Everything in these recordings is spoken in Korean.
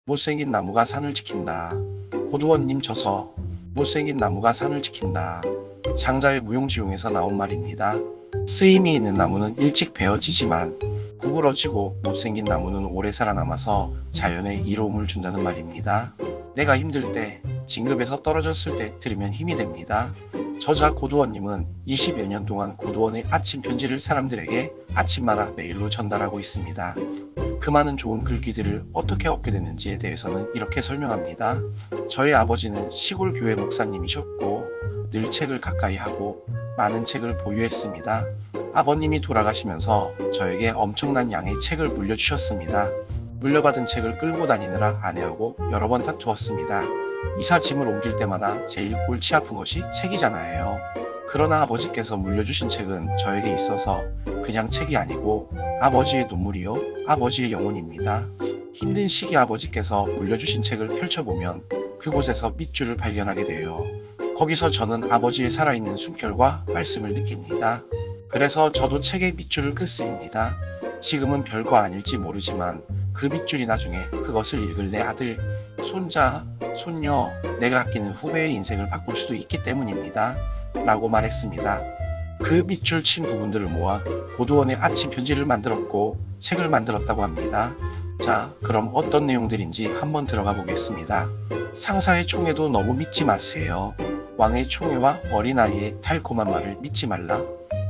못생긴 나무가 산을 지킨다. 고두원님 저서 못생긴 나무가 산을 지킨다. 장자의 무용지용에서 나온 말입니다. 쓰임이 있는 나무는 일찍 베어지지만 구부러지고 못생긴 나무는 오래 살아남아서 자연에 이로움을 준다는 말입니다. 내가 힘들 때, 진급에서 떨어졌을 때 들으면 힘이 됩니다. 저자 고두원님은 20여 년 동안 고두원의 아침 편지를 사람들에게 아침마다 메일로 전달하고 있습니다. 그 많은 좋은 글귀들을 어떻게 얻게 됐는지에 대해서는 이렇게 설명합니다. 저희 아버지는 시골 교회 목사님이셨고 늘 책을 가까이 하고 많은 책을 보유했습니다. 아버님이 돌아가시면서 저에게 엄청난 양의 책을 물려주셨습니다. 물려받은 책을 끌고 다니느라 아내하고 여러 번 다투었습니다. 이사 짐을 옮길 때마다 제일 골치 아픈 것이 책이잖아요. 그러나 아버지께서 물려주신 책은 저에게 있어서 그냥 책이 아니고 아버지의 눈물이요, 아버지의 영혼입니다. 힘든 시기 아버지께서 물려주신 책을 펼쳐보면 그곳에서 밑줄을 발견하게 돼요. 거기서 저는 아버지의 살아있는 숨결과 말씀을 느낍니다. 그래서 저도 책의 밑줄을 긋습니다. 지금은 별거 아닐지 모르지만 그 밑줄이 나중에 그것을 읽을 내 아들, 손자, 손녀, 내가 아끼는 후배의 인생을 바꿀 수도 있기 때문입니다. 라고 말했습니다. 그 밑줄 친 부분들을 모아 고두원의 아침 편지를 만들었고 책을 만들었다고 합니다. 자, 그럼 어떤 내용들인지 한번 들어가 보겠습니다. 상사의 총애도 너무 믿지 마세요. 왕의 총애와 어린아이의 달콤한 말을 믿지 말라.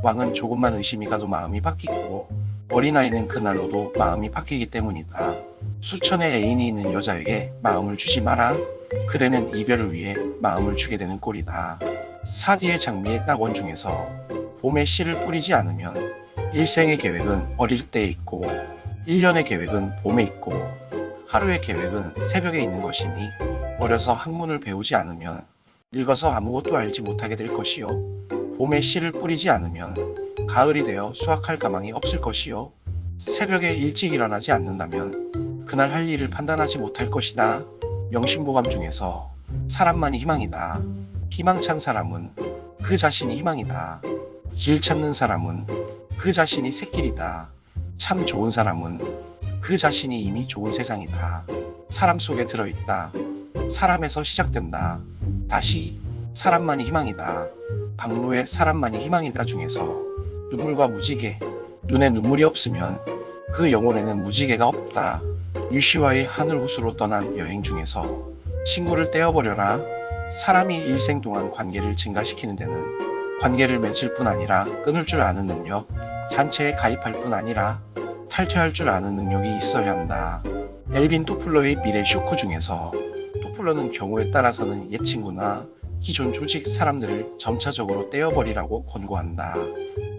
왕은 조금만 의심이 가도 마음이 바뀌고 어린아이는 그날로도 마음이 바뀌기 때문이다. 수천의 애인이 있는 여자에게 마음을 주지 마라. 그대는 이별을 위해 마음을 주게 되는 꼴이다. 사디의 장미의 낙원 중에서 봄에 씨를 뿌리지 않으면 일생의 계획은 어릴 때 있고 1년의 계획은 봄에 있고 하루의 계획은 새벽에 있는 것이니 어려서 학문을 배우지 않으면 읽어서 아무것도 알지 못하게 될 것이요. 봄에 씨를 뿌리지 않으면 가을이 되어 수확할 가망이 없을 것이요. 새벽에 일찍 일어나지 않는다면 그날 할 일을 판단하지 못할 것이다. 명심보감 중에서 사람만이 희망이다. 희망찬 사람은 그 자신이 희망이다. 질 찾는 사람은 그 자신이 새길이다. 참 좋은 사람은 그 자신이 이미 좋은 세상이다. 사람 속에 들어있다. 사람에서 시작된다. 다시 사람만이 희망이다. 박로의 사람만이 희망이다 중에서 눈물과 무지개, 눈에 눈물이 없으면 그 영혼에는 무지개가 없다. 유시와의 하늘 호수로 떠난 여행 중에서 친구를 떼어버려라. 사람이 일생 동안 관계를 증가시키는 데는 관계를 맺을 뿐 아니라 끊을 줄 아는 능력, 단체에 가입할 뿐 아니라 탈퇴할 줄 아는 능력이 있어야 한다. 엘빈 토플러의 미래 쇼크 중에서 토플러는 경우에 따라서는 옛 친구나 기존 조직 사람들을 점차적으로 떼어버리라고 권고한다.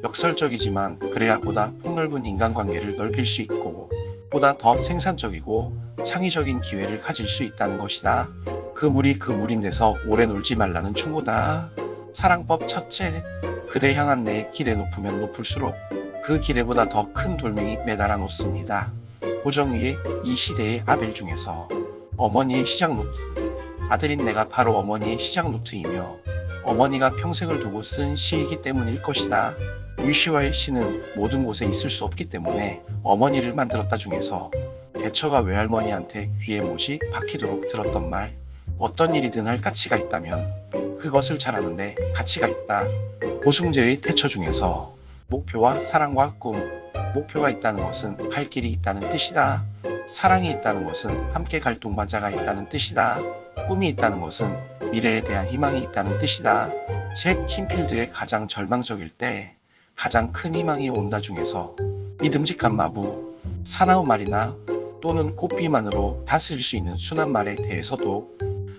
역설적이지만 그래야 보다 폭넓은 인간관계를 넓힐 수 있고 보다 더 생산적이고 창의적인 기회를 가질 수 있다는 것이다. 그 물이 그 물인데서 오래 놀지 말라는 충고다. 사랑법 첫째, 그대 향한 내 기대 높으면 높을수록 그 기대보다 더 큰 돌멩이 매달아 놓습니다. 고정위의 이 시대의 아벨 중에서 어머니의 시작 노트, 아들인 내가 바로 어머니의 시작 노트이며 어머니가 평생을 두고 쓴 시이기 때문일 것이다. 유시와의 시는 모든 곳에 있을 수 없기 때문에 어머니를 만들었다 중에서 대처가 외할머니한테 귀에 못이 박히도록 들었던 말, 어떤 일이든 할 가치가 있다면 그것을 잘하는데 가치가 있다. 고승재의 태처 중에서 목표와 사랑과 꿈, 목표가 있다는 것은 갈 길이 있다는 뜻이다. 사랑이 있다는 것은 함께 갈 동반자가 있다는 뜻이다. 꿈이 있다는 것은 미래에 대한 희망이 있다는 뜻이다. 잭 킨필드의 가장 절망적일 때 가장 큰 희망이 온다 중에서 믿음직한 마부, 사나운 말이나 또는 꽃비만으로 다스릴 수 있는 순한 말에 대해서도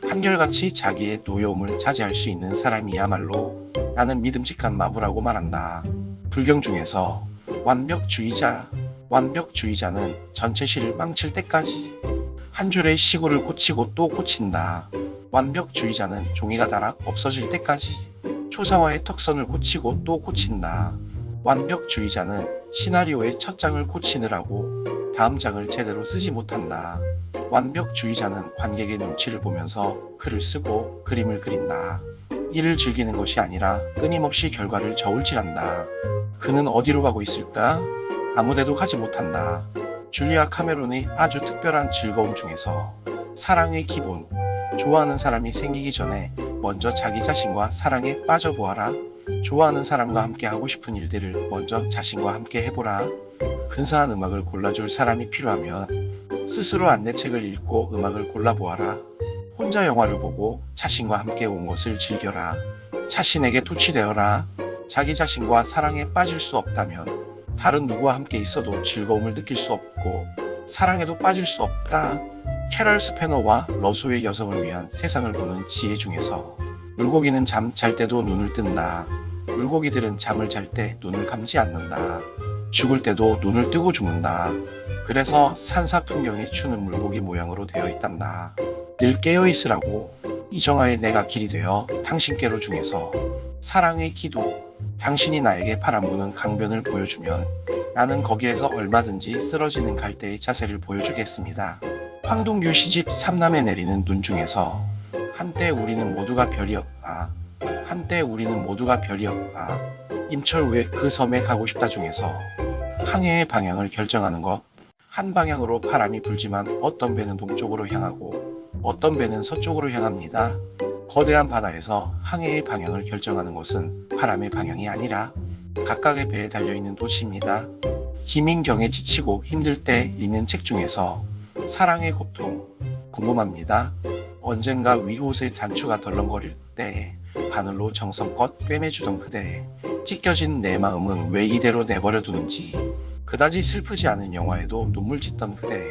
한결같이 자기의 노여움을 자제할 수 있는 사람이야말로 나는 믿음직한 마부라고 말한다. 불경 중에서 완벽주의자는 전체 시를 망칠 때까지 한 줄의 시구를 고치고 또 고친다. 완벽주의자는 종이가 닳아 없어질 때까지 초상화의 턱선을 고치고 또 고친다. 완벽주의자는 시나리오의 첫 장을 고치느라고 다음 장을 제대로 쓰지 못한다. 완벽주의자는 관객의 눈치를 보면서 글을 쓰고 그림을 그린다. 일을 즐기는 것이 아니라 끊임없이 결과를 저울질한다. 그는 어디로 가고 있을까? 아무데도 가지 못한다. 줄리아 카메론의 아주 특별한 즐거움 중에서 사랑의 기본, 좋아하는 사람이 생기기 전에 먼저 자기 자신과 사랑에 빠져보아라. 좋아하는 사람과 함께 하고 싶은 일들을 먼저 자신과 함께 해보라. 근사한 음악을 골라줄 사람이 필요하면 스스로 안내책을 읽고 음악을 골라보아라. 혼자 영화를 보고 자신과 함께 온 것을 즐겨라. 자신에게 도취되어라. 자기 자신과 사랑에 빠질 수 없다면 다른 누구와 함께 있어도 즐거움을 느낄 수 없고 사랑에도 빠질 수 없다. 캐럴 스패너와 러소의 여성을 위한 세상을 보는 지혜 중에서 물고기는 잠 잘 때도 눈을 뜬다. 물고기들은 잠을 잘 때 눈을 감지 않는다. 죽을 때도 눈을 뜨고 죽는다. 그래서 산사 풍경이 추는 물고기 모양으로 되어 있단다. 늘 깨어 있으라고. 이정아의 내가 길이 되어 당신께로 중에서 사랑의 기도. 당신이 나에게 바람 부는 강변을 보여주면 나는 거기에서 얼마든지 쓰러지는 갈대의 자세를 보여주겠습니다. 황동규 시집 삼남에 내리는 눈 중에서 한때 우리는 모두가 별이었다. 한때 우리는 모두가 별이었다. 임철우의 그 섬에 가고 싶다 중에서 항해의 방향을 결정하는 것. 한 방향으로 바람이 불지만 어떤 배는 동쪽으로 향하고 어떤 배는 서쪽으로 향합니다. 거대한 바다에서 항해의 방향을 결정하는 것은 바람의 방향이 아니라 각각의 배에 달려있는 도시입니다. 김인경의 지치고 힘들 때 읽는 책 중에서 사랑의 고통 궁금합니다. 언젠가 위옷의 단추가 덜렁거릴 때 바늘로 정성껏 꿰매주던 그대. 찢겨진 내 마음은 왜 이대로 내버려두는지. 그다지 슬프지 않은 영화에도 눈물 짓던 그대.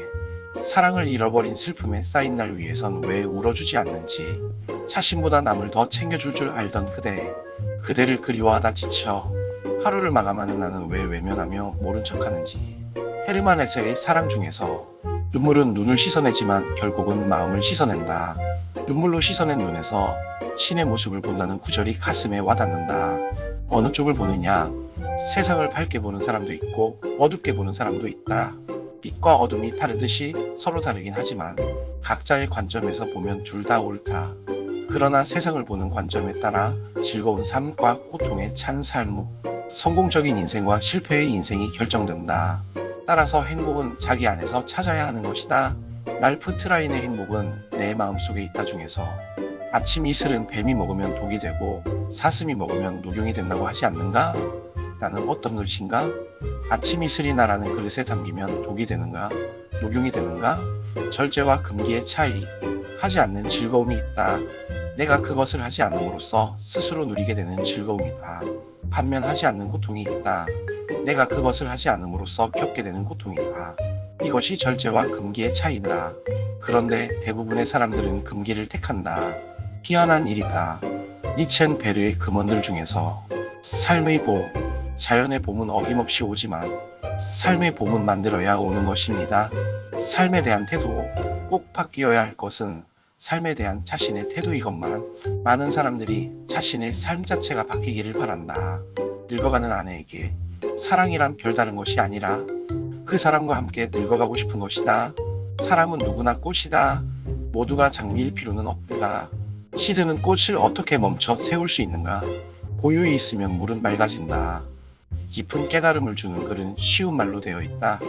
사랑을 잃어버린 슬픔에 쌓인 날 위해선 왜 울어주지 않는지. 자신보다 남을 더 챙겨줄 줄 알던 그대. 그대를 그리워하다 지쳐 하루를 마감하는 나는 왜 외면하며 모른 척하는지. 헤르만 헤세의 사랑 중에서 눈물은 눈을 씻어내지만 결국은 마음을 씻어낸다. 눈물로 씻어낸 눈에서 신의 모습을 본다는 구절이 가슴에 와닿는다. 어느 쪽을 보느냐. 세상을 밝게 보는 사람도 있고 어둡게 보는 사람도 있다. 빛과 어둠이 다르듯이 서로 다르긴 하지만 각자의 관점에서 보면 둘 다 옳다. 그러나 세상을 보는 관점에 따라 즐거운 삶과 고통에 찬 삶, 성공적인 인생과 실패의 인생이 결정된다. 따라서 행복은 자기 안에서 찾아야 하는 것이다. 랄프 트라인의 행복은 내 마음속에 있다 중에서 아침 이슬은 뱀이 먹으면 독이 되고 사슴이 먹으면 녹용이 된다고 하지 않는가? 나는 어떤 글씨인가? 아침 이슬이 나라는 그릇에 담기면 독이 되는가? 녹용이 되는가? 절제와 금기의 차이. 하지 않는 즐거움이 있다. 내가 그것을 하지 않음으로써 스스로 누리게 되는 즐거움이다. 반면 하지 않는 고통이 있다. 내가 그것을 하지 않음으로써 겪게 되는 고통이다. 이것이 절제와 금기의 차이다. 그런데 대부분의 사람들은 금기를 택한다. 희한한 일이다. 니첸 베르의 금원들 중에서 삶의 봄, 자연의 봄은 어김없이 오지만 삶의 봄은 만들어야 오는 것입니다. 삶에 대한 태도, 꼭 바뀌어야 할 것은 삶에 대한 자신의 태도이건만 많은 사람들이 자신의 삶 자체가 바뀌기를 바란다. 늙어가는 아내에게 사랑이란 별다른 것이 아니라 그 사람과 함께 늙어가고 싶은 것이다. 사람은 누구나 꽃이다. 모두가 장미일 필요는 없다. 시드는 꽃을 어떻게 멈춰 세울 수 있는가? 고요히 있으면 물은 맑아진다. 깊은 깨달음을 주는 글은 쉬운 말로 되어 있다.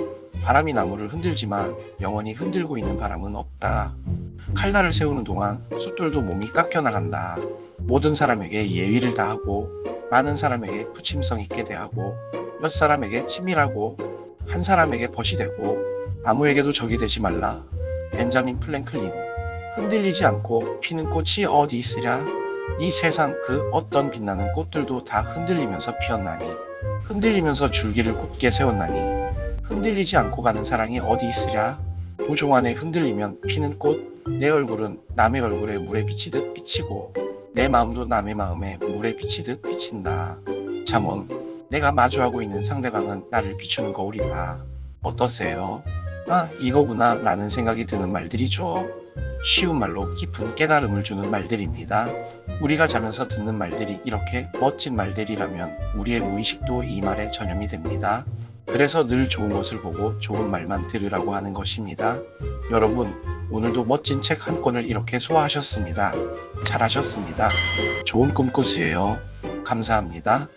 바람이 나무를 흔들지만 영원히 흔들고 있는 바람은 없다. 칼날을 세우는 동안 숫돌도 몸이 깎여나간다. 모든 사람에게 예의를 다하고 많은 사람에게 부침성 있게 대하고 몇 사람에게 치밀하고 한 사람에게 벗이 되고 아무에게도 적이 되지 말라. 벤자민 플랭클린. 흔들리지 않고 피는 꽃이 어디 있으랴? 이 세상 그 어떤 빛나는 꽃들도 다 흔들리면서 피었나니 흔들리면서 줄기를 굳게 세웠나니 흔들리지 않고 가는 사랑이 어디 있으랴? 도종 안에 흔들리면 피는 꽃. 내 얼굴은 남의 얼굴에 물에 비치듯 비치고 내 마음도 남의 마음에 물에 비치듯 비친다. 잠언. 내가 마주하고 있는 상대방은 나를 비추는 거울이다. 어떠세요? 아, 이거구나 라는 생각이 드는 말들이죠. 쉬운 말로 깊은 깨달음을 주는 말들입니다. 우리가 자면서 듣는 말들이 이렇게 멋진 말들이라면 우리의 무의식도 이 말에 전염이 됩니다. 그래서 늘 좋은 것을 보고 좋은 말만 들으라고 하는 것입니다. 여러분, 오늘도 멋진 책 한 권을 이렇게 소화하셨습니다. 잘하셨습니다. 좋은 꿈 꾸세요. 감사합니다.